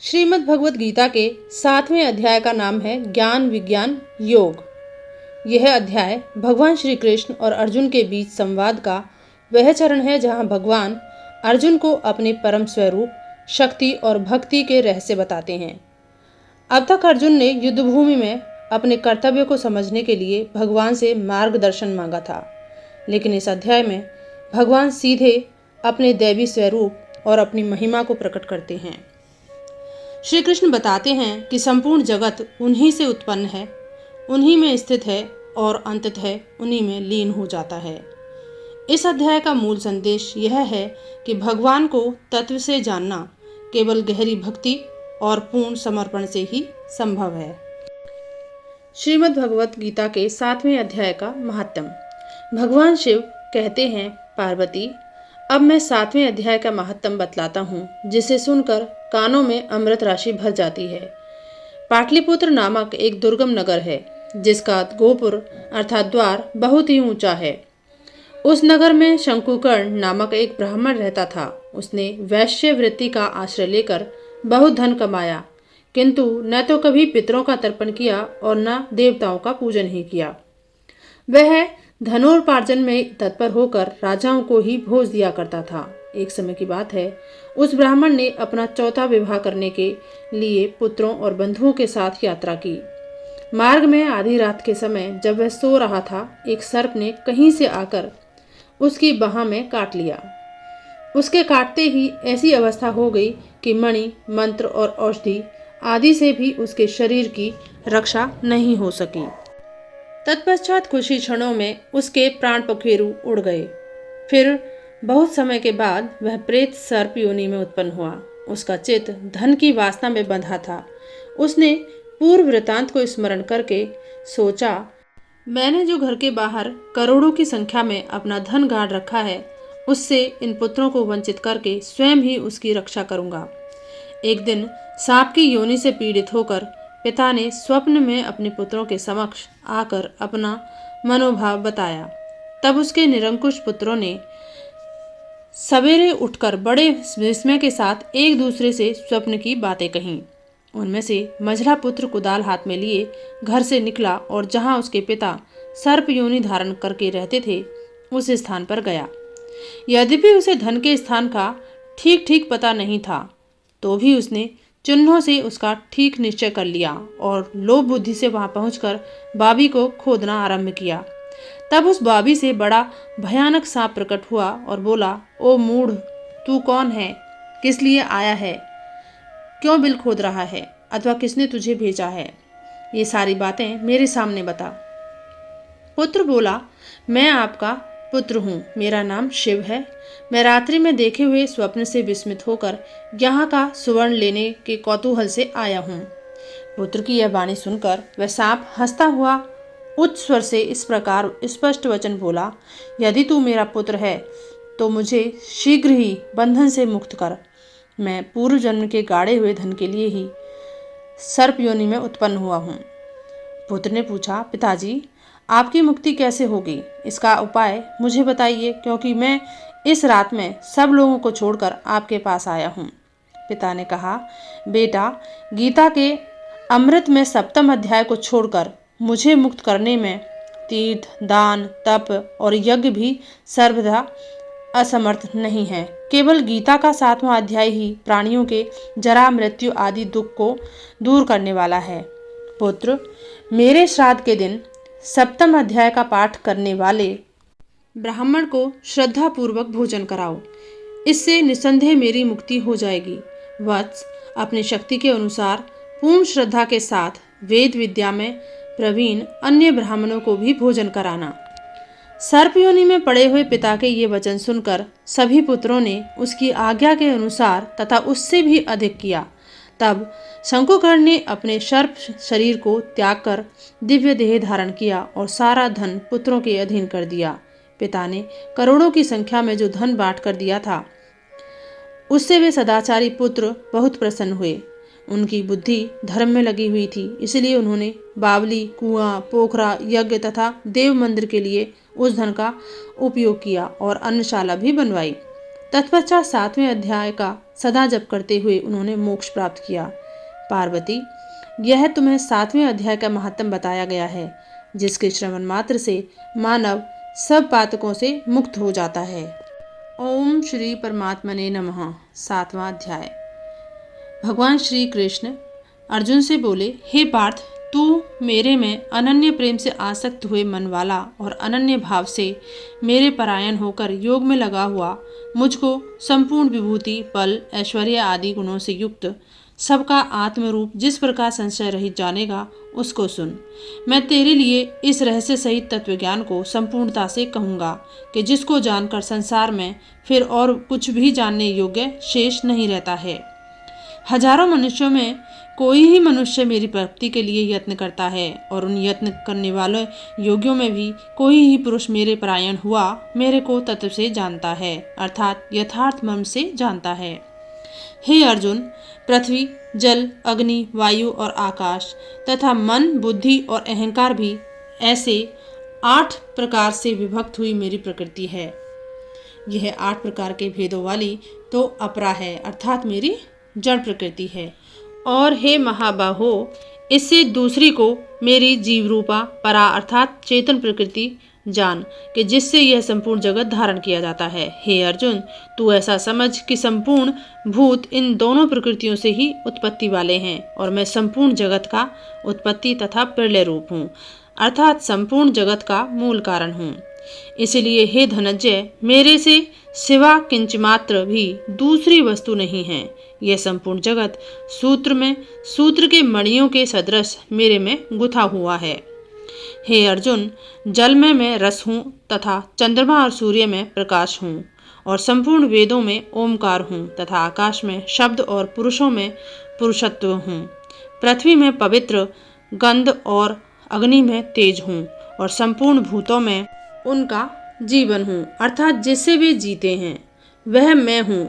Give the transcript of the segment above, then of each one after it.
श्रीमद् भगवत गीता के 7वें अध्याय का नाम है ज्ञान विज्ञान योग। यह अध्याय भगवान श्री कृष्ण और अर्जुन के बीच संवाद का वह चरण है जहां भगवान अर्जुन को अपने परम स्वरूप, शक्ति और भक्ति के रहस्य बताते हैं। अब तक अर्जुन ने युद्धभूमि में अपने कर्तव्य को समझने के लिए भगवान से मार्गदर्शन मांगा था, लेकिन इस अध्याय में भगवान सीधे अपने दैवी स्वरूप और अपनी महिमा को प्रकट करते हैं। श्री कृष्ण बताते हैं कि संपूर्ण जगत उन्हीं से उत्पन्न है, उन्हीं में स्थित है और अंततः उन्हीं में लीन हो जाता है। इस अध्याय का मूल संदेश यह है कि भगवान को तत्व से जानना केवल गहरी भक्ति और पूर्ण समर्पण से ही संभव है। श्रीमद् भगवत गीता के 7वें अध्याय का महात्म्य। भगवान शिव कहते हैं, पार्वती, अब मैं 7वें अध्याय का महात्म्य बतलाता हूँ, जिसे सुनकर कानों में अमृत राशि भर जाती है। पाटलिपुत्र नामक एक दुर्गम नगर है, जिसका गोपुर अर्थात द्वार बहुत ही ऊंचा है। उस नगर में शंकुकर्ण नामक एक ब्राह्मण रहता था। उसने वैश्य वृत्ति का आश्रय लेकर बहुत धन कमाया, किंतु न तो कभी पितरों का तर्पण किया और न देवताओं का पूजन ही किया। वह धनोपार्जन में तत्पर होकर राजाओं को ही भोज दिया करता था। एक समय की बात है, उस ब्राह्मण ने अपना चौथा विवाह करने के लिए पुत्रों और बंधुओं के साथ यात्रा की। मार्ग में आधी रात के समय जब वह सो रहा था, एक सर्प ने कहीं से आकर उसकी बाह में काट लिया। उसके काटते ही ऐसी अवस्था हो गई कि मणि, मंत्र और औषधि आदि से भी उसके शरीर की रक्षा नहीं हो सकी। तत्पश्चात कुछ ही क्षणों में उसके प्राण पखेरु उड़ गए। फिर बहुत समय के बाद वह प्रेत सर्प योनि में उत्पन्न हुआ। उसका चित्त धन की वासना में बंधा था। उसने पूर्व वृतांत को स्मरण करके सोचा, मैंने जो घर के बाहर करोड़ों की संख्या में अपना धन गाड़ रखा है, उससे इन पुत्रों को वंचित करके स्वयं ही उसकी रक्षा करूंगा। एक दिन सांप की योनि से पीड़ित होकर पिता ने स्वप्न में अपने पुत्रों के समक्ष आकर अपना मनोभाव बताया। तब उसके निरंकुश पुत्रों ने सवेरे उठकर बड़े विस्मय के साथ एक दूसरे से स्वप्न की बातें कहीं। उनमें से मझला पुत्र कुदाल हाथ में लिए घर से निकला और जहां उसके पिता सर्प योनि धारण करके रहते थे, उस स्थान पर गया। यद्यपि उसे धन के स्थान का ठीक ठीक पता नहीं था, तो भी उसने चिन्हों से उसका ठीक निश्चय कर लिया और लोभ बुद्धि से वहां पहुंचकर बाबी को खोदना आरंभ किया। तब उस बाबी से बड़ा भयानक सांप प्रकट हुआ और बोला, ओ मूढ़, तू कौन है? किस लिए आया है? क्यों बिल खोद रहा है? अथवा किसने तुझे भेजा है? ये सारी बातें मेरे सामने बता। पुत्र बोला, मैं आपका पुत्र हूँ, मेरा नाम शिव है। मैं रात्रि में देखे हुए स्वप्न से विस्मित होकर यहाँ का सुवर्ण लेने के कौतूहल से आया हूँ। पुत्र की यह वाणी सुनकर वह सांप हंसता हुआ उच्च स्वर से इस प्रकार स्पष्ट वचन बोला, यदि तू मेरा पुत्र है तो मुझे शीघ्र ही बंधन से मुक्त कर। मैं पूर्व जन्म के गाड़े हुए धन के लिए ही सर्प योनि में उत्पन्न हुआ हूँ। पुत्र ने पूछा, पिताजी, आपकी मुक्ति कैसे होगी? इसका उपाय मुझे बताइए, क्योंकि मैं इस रात में सब लोगों को छोड़कर आपके पास आया हूँ। पिता ने कहा, बेटा, गीता के अमृत में 7वें अध्याय को छोड़कर मुझे मुक्त करने में तीर्थ, दान, तप और यज्ञ भी सर्वदा असमर्थ नहीं है। केवल गीता का 7वां अध्याय ही प्राणियों के जरा, मृत्यु आदि दुख को दूर करने वाला है। पुत्र, मेरे श्राद्ध के दिन 7वें अध्याय का पाठ करने वाले ब्राह्मण को श्रद्धा पूर्वक भोजन कराओ। इससे निसंदेह मेरी मुक्ति हो जाएगी। वत्स, अपनी शक्ति के अनुसार पूर्ण श्रद्धा के साथ वेद विद्या में प्रवीण अन्य ब्राह्मणों को भी भोजन कराना। सर्प योनि में पड़े हुए पिता के ये वचन सुनकर सभी पुत्रों ने उसकी आज्ञा के अनुसार तथा उससे भी अधिक किया। तब शंकुकर्ण ने अपने सर्प शरीर को त्याग कर दिव्य देह धारण किया और सारा धन पुत्रों के अधीन कर दिया। पिता ने करोड़ों की संख्या में जो धन बांट कर दिया था, उससे वे सदाचारी पुत्र बहुत प्रसन्न हुए। उनकी बुद्धि धर्म में लगी हुई थी, इसलिए उन्होंने बावली, कुआं, पोखरा, यज्ञ तथा देव मंदिर के लिए उस धन का उपयोग किया और अन्नशाला भी बनवाई। तत्पश्चात 7वें अध्याय का सदा जप करते हुए उन्होंने मोक्ष प्राप्त किया। पार्वती, यह तुम्हें 7वें अध्याय का महात्म बताया गया है, जिसके श्रवण मात्र से मानव सब पातकों से मुक्त हो जाता है। ओम श्री परमात्मने नमः। 7वां अध्याय। भगवान श्री कृष्ण अर्जुन से बोले, हे पार्थ, तू मेरे में अनन्य प्रेम से आसक्त हुए मन वाला और अनन्य भाव से मेरे परायण होकर योग में लगा हुआ, मुझको संपूर्ण विभूति, बल, ऐश्वर्य आदि गुणों से युक्त सबका आत्मरूप जिस प्रकार संशय रहित जानेगा, उसको सुन। मैं तेरे लिए इस रहस्य सहित तत्वज्ञान को संपूर्णता से कहूँगा कि जिसको जानकर संसार में फिर और कुछ भी जानने योग्य शेष नहीं रहता है। हजारों मनुष्यों में कोई ही मनुष्य मेरी प्राप्ति के लिए यत्न करता है, और उन यत्न करने वाले योगियों में भी कोई ही पुरुष मेरे परायण हुआ मेरे को तत्व से जानता है, अर्थात यथार्थ मर्म से जानता है। हे अर्जुन, पृथ्वी, जल, अग्नि, वायु और आकाश तथा मन, बुद्धि और अहंकार भी ऐसे 8 प्रकार से विभक्त हुई मेरी प्रकृति है। यह 8 प्रकार के भेदों वाली तो अपरा है, अर्थात मेरी जड़ प्रकृति है। और हे महाबाहो, इससे दूसरी को मेरी जीव रूपा परा अर्थात चेतन प्रकृति जान कि जिससे यह संपूर्ण जगत धारण किया जाता है। हे अर्जुन, तू ऐसा समझ कि संपूर्ण भूत इन दोनों प्रकृतियों से ही उत्पत्ति वाले हैं, और मैं संपूर्ण जगत का उत्पत्ति तथा प्रलय रूप हूँ, अर्थात संपूर्ण जगत का मूल कारण हूँ। इसलिए हे धनंजय, मेरे से सिवा किंचमात्र भी दूसरी वस्तु नहीं है। यह संपूर्ण जगत सूत्र में सूत्र के मणियों के सदृश मेरे में गुथा हुआ है। हे अर्जुन, जल में मैं रस हूँ तथा चंद्रमा और सूर्य में प्रकाश हूँ, और संपूर्ण वेदों में ओमकार हूँ तथा आकाश में शब्द और पुरुषों में पुरुषत्व हूँ। पृथ्वी में पवित्र गंध और अग्नि में तेज हूँ, और संपूर्ण भूतों में उनका जीवन हूँ, अर्थात जिससे वे जीते हैं वह मैं हूँ,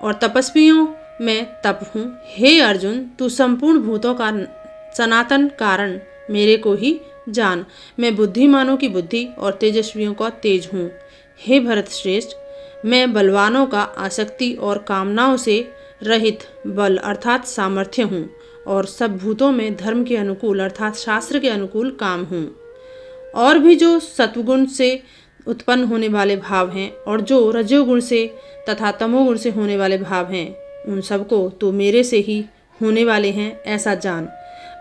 और तपस्वियों में तप हूँ। हे अर्जुन, तू संपूर्ण भूतों का सनातन कारण मेरे को ही जान। मैं बुद्धिमानों की बुद्धि और तेजस्वियों का तेज हूँ। हे भरत श्रेष्ठ, मैं बलवानों का आसक्ति और कामनाओं से रहित बल अर्थात सामर्थ्य हूँ, और सब भूतों में धर्म के अनुकूल अर्थात शास्त्र के अनुकूल काम हूँ। और भी जो सत्वगुण से उत्पन्न होने वाले भाव हैं और जो रजोगुण से तथा तमोगुण से होने वाले भाव हैं, उन सबको तो मेरे से ही होने वाले हैं ऐसा जान,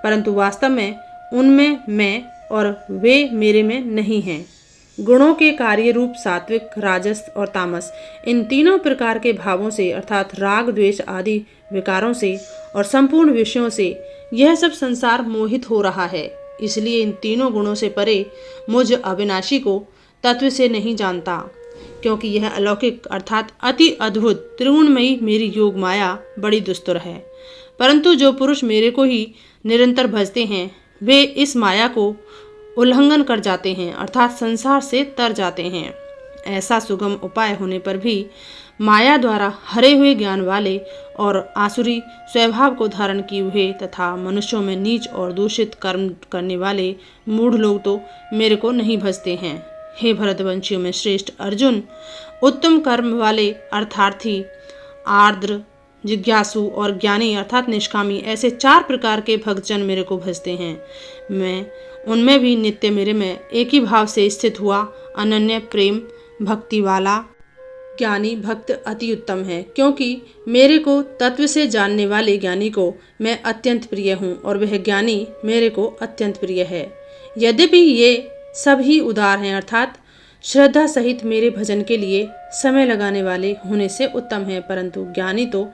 परंतु वास्तव में उनमें मैं और वे मेरे में नहीं हैं। गुणों के कार्य रूप सात्विक, राजस और तामस, इन तीनों प्रकार के भावों से अर्थात राग, द्वेष आदि विकारों से और संपूर्ण विषयों से यह सब संसार मोहित हो रहा है। इसलिए इन तीनों गुणों से परे मुझ अविनाशी को तत्व से नहीं जानता, क्योंकि यह अलौकिक अर्थात अति अद्भुत त्रिगुणमयी मेरी योग माया बड़ी दुस्तुर है। परंतु जो पुरुष मेरे को ही निरंतर भजते हैं, वे इस माया को उल्लंघन कर जाते हैं, अर्थात संसार से तर जाते हैं। ऐसा सुगम उपाय होने पर भी माया द्वारा हरे हुए ज्ञान वाले और आसुरी स्वभाव को धारण किए हुए तथा मनुष्यों में नीच और दूषित कर्म करने वाले मूढ़ लोग तो मेरे को नहीं भजते हैं। हे भरतवंशियों में श्रेष्ठ अर्जुन, उत्तम कर्म वाले अर्थार्थी, आर्द्र, जिज्ञासु और ज्ञानी अर्थात निष्कामी, ऐसे 4 प्रकार के भक्तजन मेरे को भजते हैं। मैं उनमें भी नित्य मेरे में एक ही भाव से स्थित हुआ अनन्य प्रेम भक्ति वाला ज्ञानी भक्त अति उत्तम है, क्योंकि मेरे को तत्व से जानने वाले ज्ञानी को मैं अत्यंत प्रिय हूँ और वह ज्ञानी मेरे को अत्यंत प्रिय है। यद्यपि ये सब ही उदार हैं अर्थात श्रद्धा सहित मेरे भजन के लिए समय लगाने वाले होने से उत्तम है, परंतु ज्ञानी तो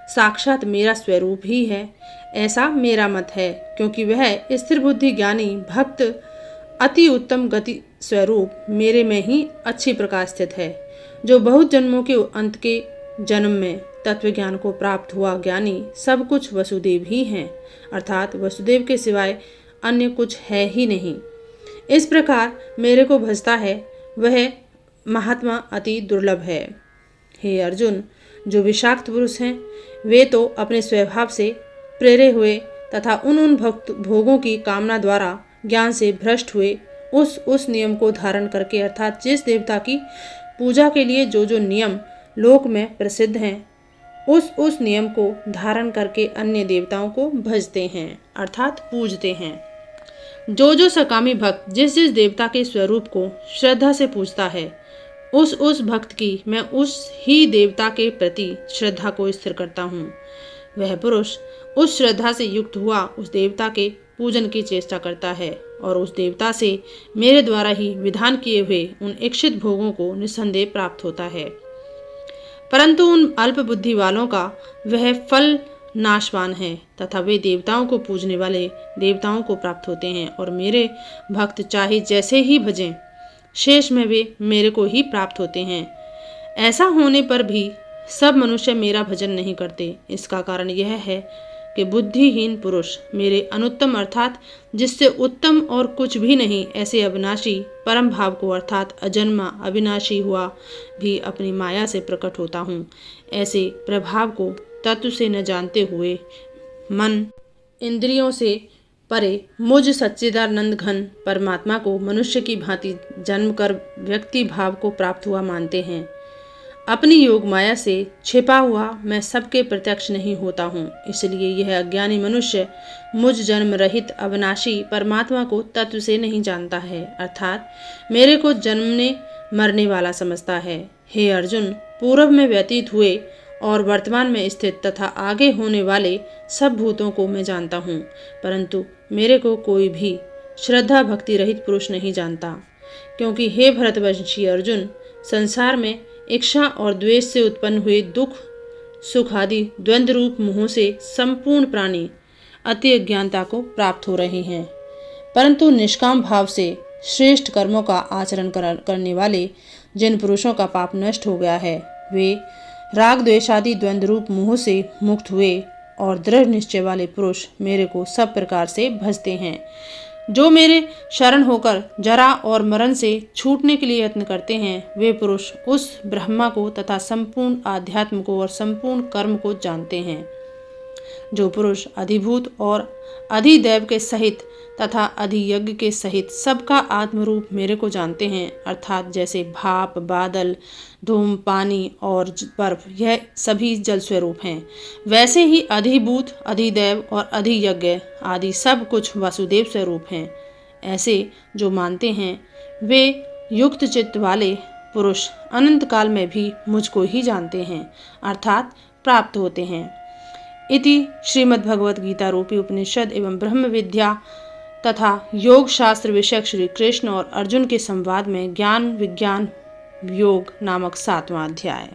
साक्षात मेरा स्वरूप ही है, ऐसा मेरा मत है, क्योंकि वह स्थिर बुद्धि ज्ञानी भक्त अति उत्तम गति स्वरूप मेरे में ही अच्छी प्रकार स्थित है। जो बहुत जन्मों के अंत के जन्म में तत्व ज्ञान को प्राप्त हुआ ज्ञानी सब कुछ वसुदेव ही हैं, अर्थात वसुदेव के सिवाय अन्य कुछ है ही नहीं। इस प्रकार मेरे को भजता है वह महात्मा अति दुर्लभ है। हे अर्जुन, जो विषाक्त पुरुष हैं वे तो अपने स्वभाव से प्रेरे हुए तथा उन भक्त भोगों की कामना द्वारा ज्ञान से भ्रष्ट हुए उस नियम को धारण करके अर्थात जिस देवता की पूजा के लिए जो नियम लोक में प्रसिद्ध हैं, उस नियम को धारण करके अन्य देवताओं को भजते हैं अर्थात पूजते हैं। जो सकामी भक्त जिस देवता के स्वरूप को श्रद्धा से पूजता है, उस भक्त की मैं उस ही देवता के प्रति श्रद्धा को स्थिर करता हूँ। वह पुरुष उस श्रद्धा से युक्त हुआ उस देवता के पूजन की चेष्टा करता है और उस देवता से मेरे द्वारा ही विधान किए हुए उन इच्छित भोगों को निस्संदेह प्राप्त होता है। परंतु उन अल्प बुद्धि वालों का वह फल नाशवान है तथा वे देवताओं को पूजने वाले देवताओं को प्राप्त होते हैं और मेरे भक्त चाहे जैसे ही भजें, शेष में वे मेरे को ही प्राप्त होते हैं। ऐसा होने पर भी सब मनुष्य मेरा भजन नहीं करते। इसका कारण यह है कि बुद्धिहीन पुरुष मेरे अनुत्तम अर्थात जिससे उत्तम और कुछ भी नहीं ऐसे अविनाशी परम भाव को अर्थात अजन्मा अविनाशी हुआ भी अपनी माया से प्रकट होता हूँ। ऐसे प्रभाव को तत्व से न जानते हुए मन इंद्रियों से परे मुझ सच्चिदानंद घन परमात्मा को मनुष्य की भांति जन्म कर व्यक्ति भाव को प्राप्त हुआ मानते हैं। अपनी योग माया से छिपा हुआ मैं सबके प्रत्यक्ष नहीं होता हूँ। इसलिए यह अज्ञानी मनुष्य मुझ जन्म रहित अविनाशी परमात्मा को तत्व से नहीं जानता है अर्थात मेरे को जन्मने मरने वाला समझता है। हे अर्जुन, पूर्व में व्यतीत हुए और वर्तमान में स्थित तथा आगे होने वाले सब भूतों को मैं जानता हूँ, परंतु मेरे को कोई भी श्रद्धा भक्ति रहित पुरुष नहीं जानता। क्योंकि हे भरतवंशी अर्जुन, संसार में इच्छा और द्वेष से उत्पन्न हुए दुख सुख आदि द्वंद्व रूप मोह से संपूर्ण प्राणी अति अज्ञानता को प्राप्त हो रहे हैं, परंतु निष्काम भाव से श्रेष्ठ कर्मों का आचरण करने वाले जिन पुरुषों का पाप नष्ट हो गया है, वे राग द्वेष आदि द्वंद्व रूप मोह से मुक्त हुए और दृढ़ निश्चय वाले पुरुष मेरे को सब प्रकार से भजते हैं। जो मेरे शरण होकर जरा और मरण से छूटने के लिए यत्न करते हैं, वे पुरुष उस ब्रह्मा को तथा संपूर्ण आध्यात्म को और संपूर्ण कर्म को जानते हैं। जो पुरुष अधिभूत और अधिदैव के सहित तथा अधियज्ञ के सहित सबका आत्मरूप मेरे को जानते हैं अर्थात जैसे भाप, बादल, धूम, पानी और बर्फ यह सभी जल स्वरूप हैं, वैसे ही अधिभूत, अधिदैव और अधियज्ञ आदि सब कुछ वासुदेव स्वरूप हैं। ऐसे जो मानते हैं वे युक्त चित्त वाले पुरुष अनंत काल में भी मुझको ही जानते हैं अर्थात प्राप्त होते हैं। इति श्रीमद्भगवद गीता रूपी उपनिषद एवं ब्रह्म विद्या तथा योग शास्त्र विषयक श्री कृष्ण और अर्जुन के संवाद में ज्ञान विज्ञान योग नामक 7वां अध्याय।